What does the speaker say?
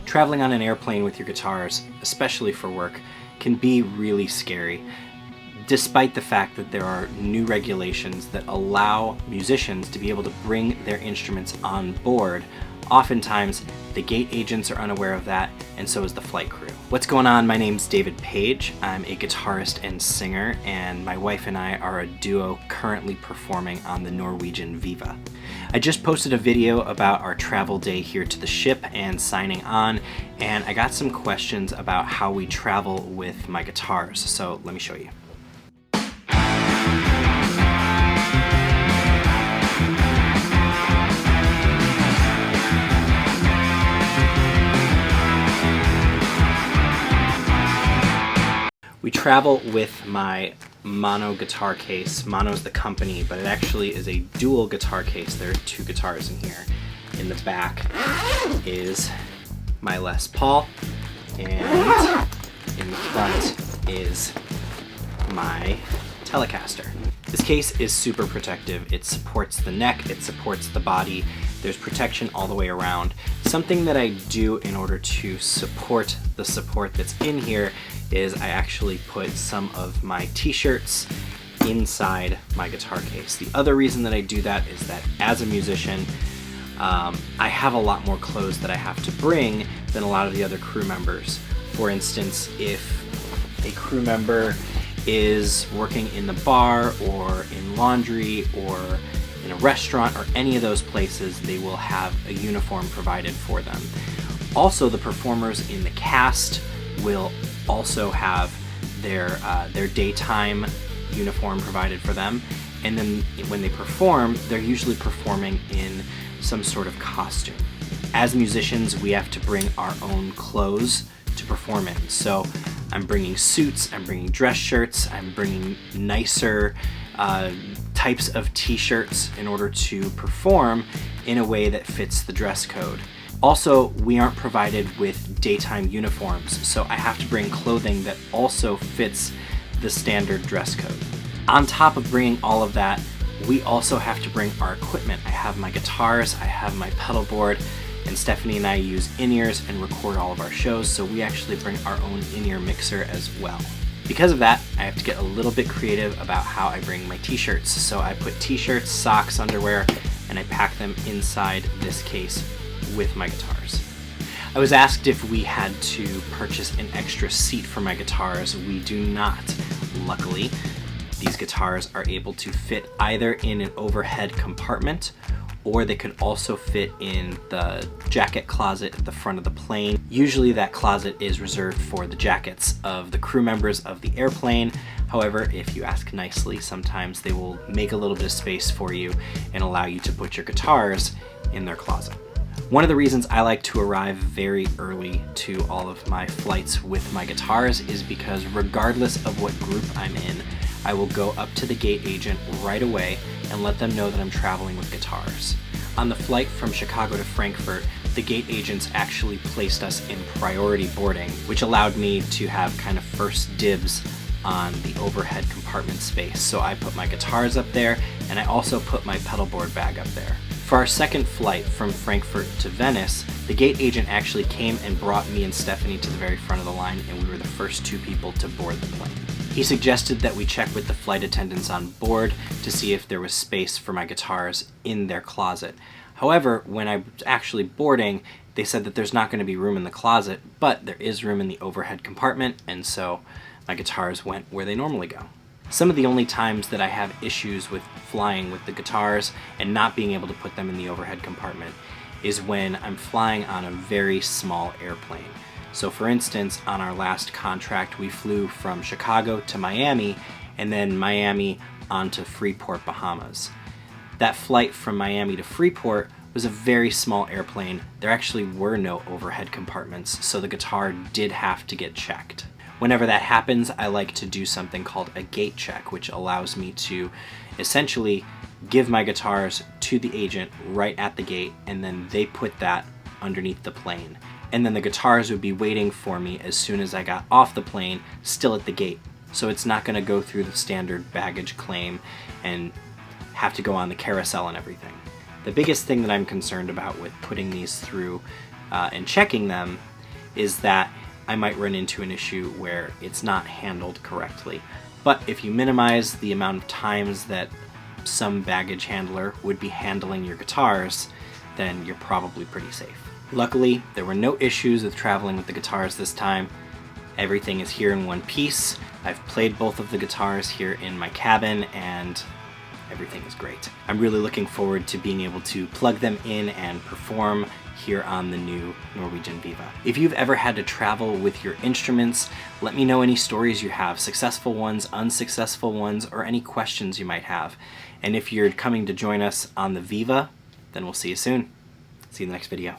Traveling on an airplane with your guitars, especially for work, can be really scary, despite the fact that there are new regulations that allow musicians to be able to bring their instruments on board. Oftentimes, the gate agents are unaware of that, and so is the flight crew. What's going on? My name's David Page. I'm a guitarist and singer, and my wife and I are a duo currently performing on the Norwegian Viva. I just posted a video about our travel day here to the ship and signing on, and I got some questions about how we travel with my guitars, so let me show you. We travel with my mono guitar case. Mono's the company, but it actually is a dual guitar case. There are two guitars in here. In the back is my Les Paul, and in the front is my Telecaster. This case is super protective. It supports the neck, it supports the body. There's protection all the way around. Something that I do in order to support the support that's in here is I actually put some of my t-shirts inside my guitar case. The other reason that I do that is that as a musician, I have a lot more clothes that I have to bring than a lot of the other crew members. For instance, if a crew member is working in the bar or in laundry or in a restaurant or any of those places, they will have a uniform provided for them. Also, the performers in the cast will also have their daytime uniform provided for them, and then when they perform, they're usually performing in some sort of costume. As musicians, we have to bring our own clothes to perform in. So I'm bringing suits, I'm bringing dress shirts, I'm bringing nicer types of t-shirts in order to perform in a way that fits the dress code. Also, we aren't provided with daytime uniforms, so I have to bring clothing that also fits the standard dress code. On top of bringing all of that, we also have to bring our equipment. I have my guitars, I have my pedal board, and Stephanie and I use in-ears and record all of our shows, so we actually bring our own in-ear mixer as well. Because of that, I have to get a little bit creative about how I bring my t-shirts. So I put t-shirts, socks, underwear, and I pack them inside this case with my guitars. I was asked if we had to purchase an extra seat for my guitars. We do not, luckily. These guitars are able to fit either in an overhead compartment, or they could also fit in the jacket closet at the front of the plane. Usually that closet is reserved for the jackets of the crew members of the airplane. However, if you ask nicely, sometimes they will make a little bit of space for you and allow you to put your guitars in their closet. One of the reasons I like to arrive very early to all of my flights with my guitars is because regardless of what group I'm in, I will go up to the gate agent right away and let them know that I'm traveling with guitars. On the flight from Chicago to Frankfurt, the gate agents actually placed us in priority boarding, which allowed me to have kind of first dibs on the overhead compartment space. So I put my guitars up there, and I also put my pedal board bag up there. For our second flight from Frankfurt to Venice, the gate agent actually came and brought me and Stephanie to the very front of the line, and we were the first two people to board the plane. He suggested that we check with the flight attendants on board to see if there was space for my guitars in their closet. However, when I was actually boarding, they said that there's not going to be room in the closet, but there is room in the overhead compartment, and so my guitars went where they normally go. Some of the only times that I have issues with flying with the guitars and not being able to put them in the overhead compartment is when I'm flying on a very small airplane. So for instance, on our last contract, we flew from Chicago to Miami, and then Miami onto Freeport, Bahamas. That flight from Miami to Freeport was a very small airplane. There actually were no overhead compartments, so the guitar did have to get checked. Whenever that happens, I like to do something called a gate check, which allows me to essentially give my guitars to the agent right at the gate, and then they put that underneath the plane. And then the guitars would be waiting for me as soon as I got off the plane, still at the gate. So it's not gonna go through the standard baggage claim and have to go on the carousel and everything. The biggest thing that I'm concerned about with putting these through and checking them is that I might run into an issue where it's not handled correctly. But if you minimize the amount of times that some baggage handler would be handling your guitars, then you're probably pretty safe. Luckily, there were no issues with traveling with the guitars this time. Everything is here in one piece. I've played both of the guitars here in my cabin and everything is great. I'm really looking forward to being able to plug them in and perform here on the new Norwegian Viva. If you've ever had to travel with your instruments, let me know any stories you have, successful ones, unsuccessful ones, or any questions you might have. And if you're coming to join us on the Viva, then we'll see you soon. See you in the next video.